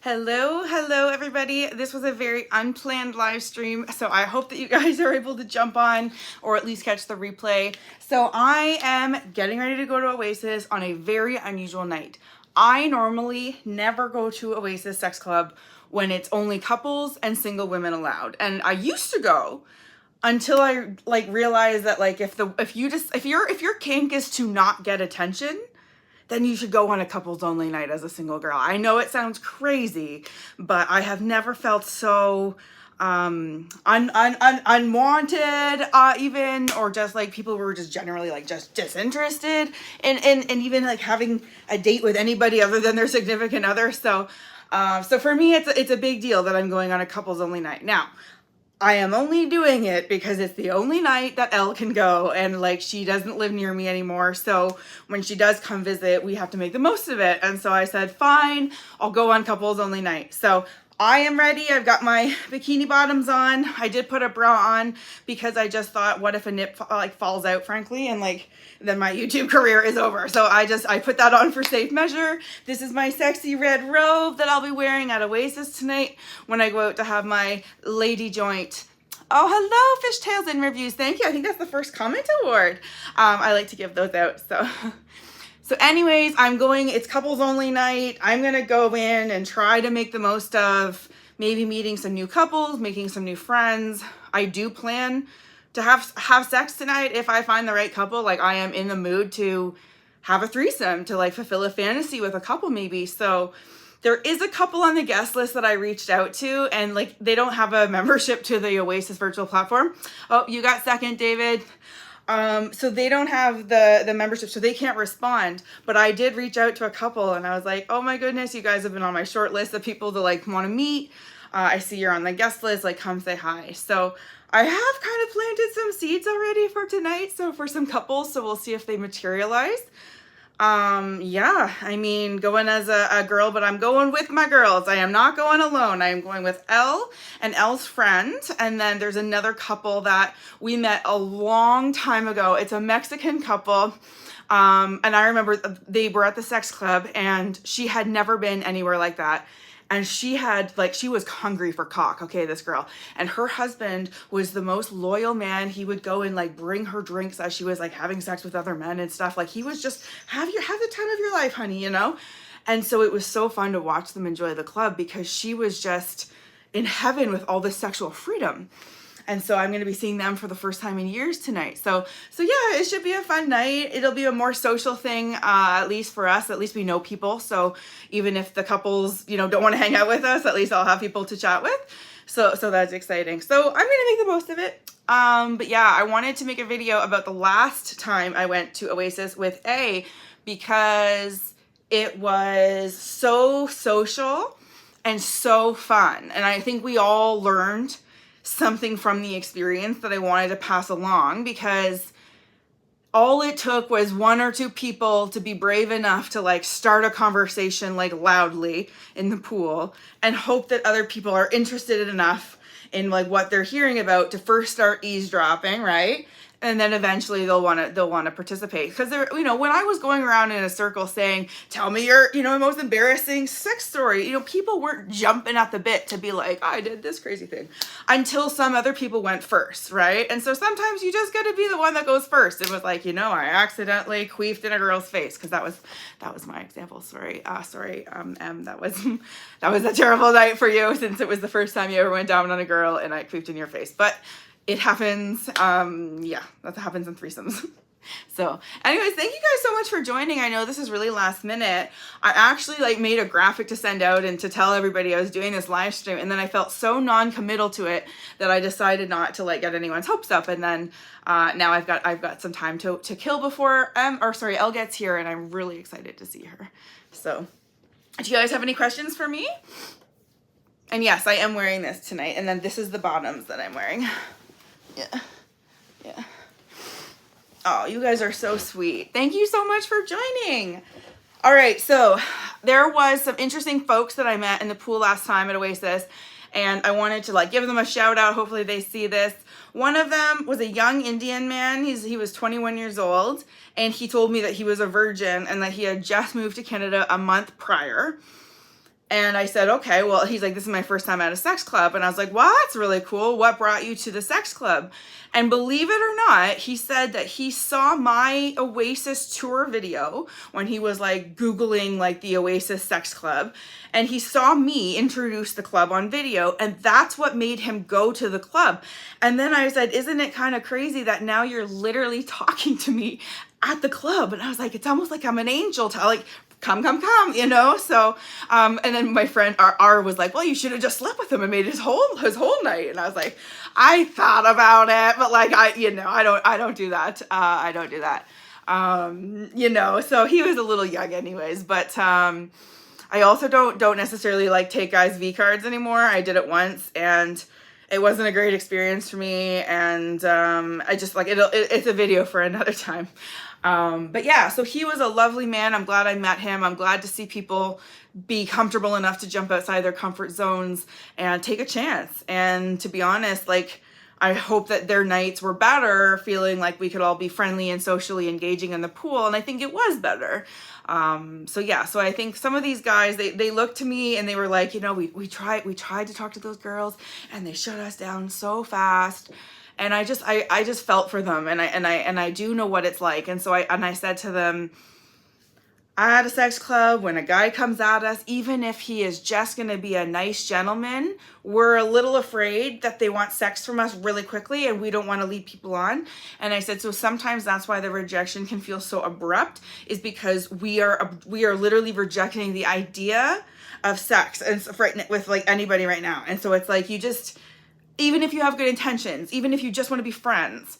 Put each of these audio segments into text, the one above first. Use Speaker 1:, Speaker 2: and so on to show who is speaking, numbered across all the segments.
Speaker 1: Hello everybody. This was a very unplanned live stream, so I hope that you guys are able to jump on or at least catch the replay. So I am getting ready to go to Oasis on a very unusual night. I normally never go to Oasis Sex Club when it's only couples and single women allowed. And I used to go until I realized that if your kink is to not get attention, then you should go on a couples only night as a single girl. I know it sounds crazy, but I have never felt so unwanted, even, or just like people were just generally like just disinterested in even like having a date with anybody other than their significant other. So for me, it's a big deal that I'm going on a couples only night. Now, I am only doing it because it's the only night that Elle can go, and like she doesn't live near me anymore. So when she does come visit, we have to make the most of it. And so I said, fine, I'll go on couples only night. So I am ready. I've got my bikini bottoms on. I did put a bra on because I just thought, what if a nip falls out, frankly, and then my YouTube career is over. So I put that on for safe measure. This is my sexy red robe that I'll be wearing at Oasis tonight when I go out to have my lady joint. Oh, hello, Fishtails in Reviews. Thank you. I think that's the first comment award. I like to give those out. So anyways, it's couples only night. I'm going to go in and try to make the most of maybe meeting some new couples, making some new friends. I do plan to have sex tonight if I find the right couple. Like, I am in the mood to have a threesome, to like fulfill a fantasy with a couple maybe. So there is a couple on the guest list that I reached out to, and like they don't have a membership to the Oasis virtual platform. Oh, you got second, David. So they don't have the membership, so they can't respond. But I did reach out to a couple, and I was like, oh my goodness, you guys have been on my short list of people to like want to meet. I see you're on the guest list, like come say hi. So I have kind of planted some seeds already for tonight, so for some couples, so we'll see if they materialize. Yeah, I mean, going as a girl, but I'm going with my girls. I am not going alone. I am going with Elle and Elle's friend. And then there's another couple that we met a long time ago. It's a Mexican couple. And I remember they were at the sex club, and she had never been anywhere like that. And she was hungry for cock, okay, this girl. And her husband was the most loyal man. He would go and like bring her drinks as she was like having sex with other men and stuff. Like, he was just, have the time of your life, honey, you know? And so it was so fun to watch them enjoy the club because she was just in heaven with all this sexual freedom. And so I'm going to be seeing them for the first time in years tonight. So yeah, it should be a fun night. It'll be a more social thing, at least for us. At least we know people. So even if the couples, don't want to hang out with us, at least I'll have people to chat with. So that's exciting. So I'm going to make the most of it. But yeah, I wanted to make a video about the last time I went to Oasis with A, because it was so social and so fun. And I think we all learned something from the experience that I wanted to pass along, because all it took was one or two people to be brave enough to like start a conversation like loudly in the pool and hope that other people are interested enough in like what they're hearing about to first start eavesdropping, right? And then eventually they'll want to participate. Because they're, when I was going around in a circle saying, tell me your, most embarrassing sex story, people weren't jumping at the bit to be like, I did this crazy thing, until some other people went first, right? And so sometimes you just got to be the one that goes first. It was like, I accidentally queefed in a girl's face, because that was my example. Sorry, M, that was a terrible night for you, since it was the first time you ever went down on a girl and I queefed in your face. But it happens. Yeah, that happens in threesomes. So anyways, thank you guys so much for joining. I know this is really last minute. I actually made a graphic to send out and to tell everybody I was doing this live stream, and then I felt so non-committal to it that I decided not to get anyone's hopes up. And then now I've got some time to kill before Elle gets here, and I'm really excited to see her. So do you guys have any questions for me? And yes, I am wearing this tonight, and then this is the bottoms that I'm wearing. Yeah. Oh, you guys are so sweet. Thank you so much for joining. All right, so there was some interesting folks that I met in the pool last time at Oasis, and I wanted to give them a shout out. Hopefully they see this. One of them was a young Indian man. He was 21 years old, and he told me that he was a virgin and that he had just moved to Canada a month prior. And I said, okay, well, he's like, this is my first time at a sex club. And I was like, well, that's really cool. What brought you to the sex club? And believe it or not, he said that he saw my Oasis tour video when he was like Googling like the Oasis sex club. And he saw me introduce the club on video. And that's what made him go to the club. And then I said, isn't it kind of crazy that now you're literally talking to me at the club? And I was like, it's almost like I'm an angel to like, come, you know? So, and then my friend R was like, well, you should have just slept with him and made his whole night. And I was like, I thought about it, but like, I don't do that. I don't do that. You know, so he was a little young anyways, but, I also don't necessarily like take guys V cards anymore. I did it once and it wasn't a great experience for me. And, I just like, it's a video for another time. But yeah, so he was a lovely man. I'm glad I met him. I'm glad to see people be comfortable enough to jump outside their comfort zones and take a chance. And to be honest, like, I hope that their nights were better, feeling like we could all be friendly and socially engaging in the pool. And I think it was better. So yeah, so I think some of these guys, they looked to me and they were like, you know, we tried to talk to those girls and they shut us down so fast. And I just felt for them, and I do know what it's like. And so I said to them, at a sex club, when a guy comes at us, even if he is just going to be a nice gentleman, we're a little afraid that they want sex from us really quickly and we don't want to lead people on. And I said, so sometimes that's why the rejection can feel so abrupt, is because we are literally rejecting the idea of sex and with like anybody right now. And so it's like, even if you have good intentions, even if you just want to be friends,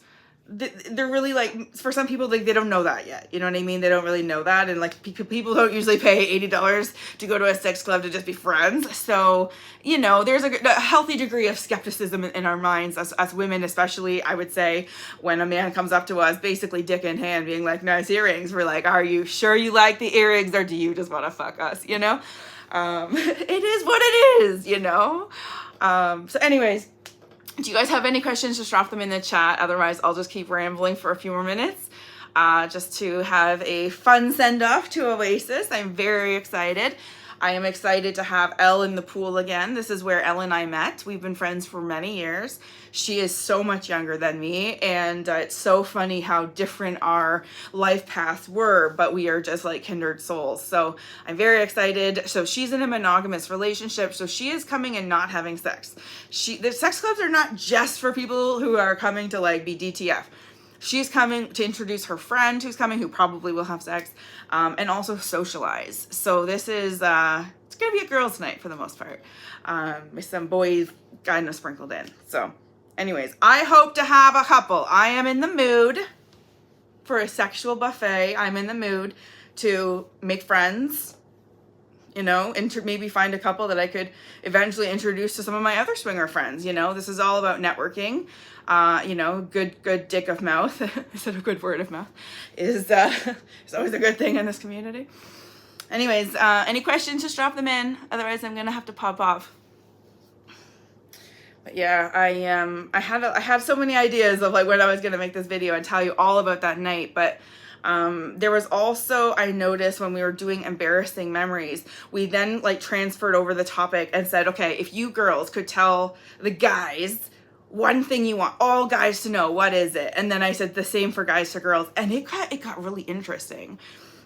Speaker 1: they're really like, for some people, like, they don't know that yet. You know what I mean? They don't really know that. And like, people don't usually pay $80 to go to a sex club to just be friends. So, you know, there's a healthy degree of skepticism in our minds as women, especially, I would say, when a man comes up to us, basically dick in hand, being like, nice earrings. We're like, are you sure you like the earrings, or do you just want to fuck us? You know? It is what it is, you know? So anyways, do you guys have any questions? Just drop them in the chat. Otherwise, I'll just keep rambling for a few more minutes, just to have a fun send-off to Oasis. I'm very excited. I am excited to have Elle in the pool again. This is where Elle and I met. We've been friends for many years. She is so much younger than me, and it's so funny how different our life paths were, but we are just like kindred souls. So I'm very excited. So she's in a monogamous relationship, so she is coming and not having sex. The sex clubs are not just for people who are coming to like be DTF. She's coming to introduce her friend who's coming, who probably will have sex, and also socialize. So this is, it's going to be a girls' night for the most part, with some boys kind of sprinkled in. So anyways, I hope to have a couple. I am in the mood for a sexual buffet. I'm in the mood to make friends, you know, and maybe find a couple that I could eventually introduce to some of my other swinger friends. You know, this is all about networking. You know, good dick of mouth instead of good word of mouth is always a good thing in this community. Anyways, any questions, just drop them in. Otherwise, I'm gonna have to pop off. But yeah, I had so many ideas of like when I was gonna make this video and tell you all about that night, but there was also, I noticed when we were doing embarrassing memories, we then like transferred over the topic and said, okay, if you girls could tell the guys one thing you want all guys to know, what is it? And then I said the same for guys to girls, and it got really interesting,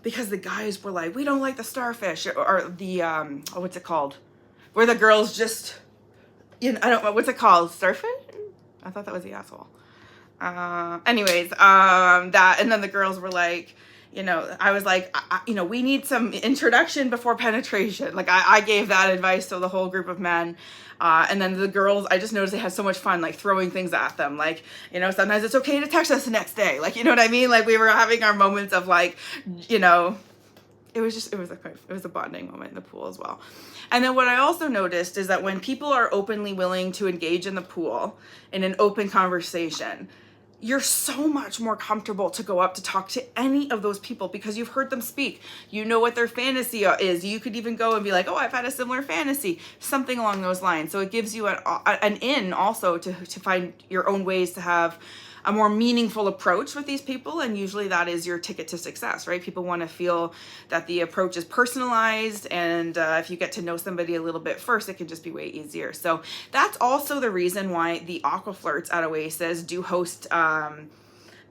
Speaker 1: because the guys were like, we don't like the starfish, or the what's it called, where the girls just, you know, I don't know, what's it called, starfish? I thought that was the asshole. Anyways, that, and then the girls were like, you know, I was like, you know, we need some introduction before penetration. Like I gave that advice to the whole group of men. And then the girls, I just noticed they had so much fun, like throwing things at them. Like, you know, sometimes it's okay to text us the next day. Like, you know what I mean? Like we were having our moments of like, you know, it was a bonding moment in the pool as well. And then what I also noticed is that when people are openly willing to engage in the pool in an open conversation, you're so much more comfortable to go up to talk to any of those people, because you've heard them speak. You know what their fantasy is. You could even go and be like, oh, I've had a similar fantasy, something along those lines. So it gives you an in also to find your own ways to have a more meaningful approach with these people, and usually that is your ticket to success, right? People want to feel that the approach is personalized, and if you get to know somebody a little bit first, it can just be way easier. So that's also the reason why the Aquaflirts at Oasis do host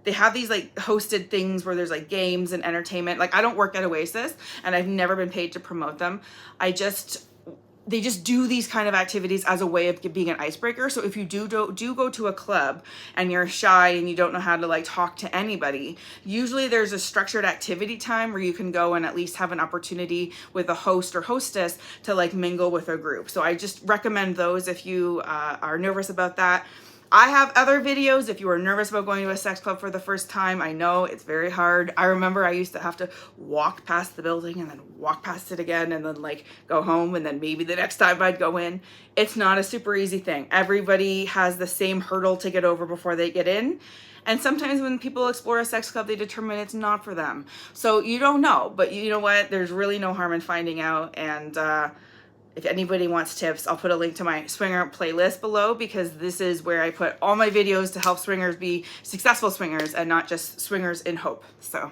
Speaker 1: they have these like hosted things where there's like games and entertainment. Like, I don't work at Oasis and I've never been paid to promote them. They just do these kind of activities as a way of being an icebreaker. So if you do go to a club and you're shy and you don't know how to like talk to anybody, usually there's a structured activity time where you can go and at least have an opportunity with a host or hostess to like mingle with a group. So I just recommend those if you are nervous about that. I have other videos if you are nervous about going to a sex club for the first time. I know it's very hard. I remember I used to have to walk past the building and then walk past it again and then like go home, and then maybe the next time I'd go in. It's not a super easy thing. Everybody has the same hurdle to get over before they get in. And sometimes when people explore a sex club, they determine it's not for them. So you don't know, but you know what? There's really no harm in finding out. And if anybody wants tips, I'll put a link to my swinger playlist below, because this is where I put all my videos to help swingers be successful swingers and not just swingers in hope. So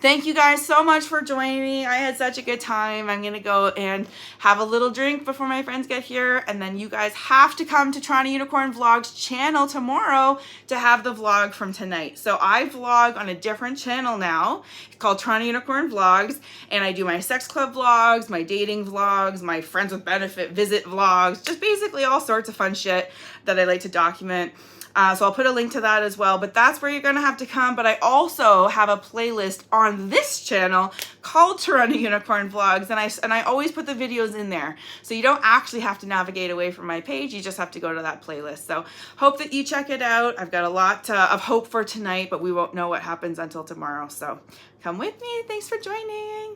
Speaker 1: thank you guys so much for joining me. I had such a good time. I'm gonna go and have a little drink before my friends get here, and then you guys have to come to Toronto Unicorn Vlogs channel tomorrow to have the vlog from tonight. So I vlog on a different channel now called Toronto Unicorn Vlogs, and I do my sex club vlogs, my dating vlogs, my friends with benefit visit vlogs, just basically all sorts of fun shit that I like to document. So I'll put a link to that as well, but that's where you're gonna have to come. But I also have a playlist on this channel called Toronto Unicorn Vlogs, and I always put the videos in there. So you don't actually have to navigate away from my page, you just have to go to that playlist. So hope that you check it out. I've got a lot of hope for tonight, but we won't know what happens until tomorrow. So come with me, thanks for joining.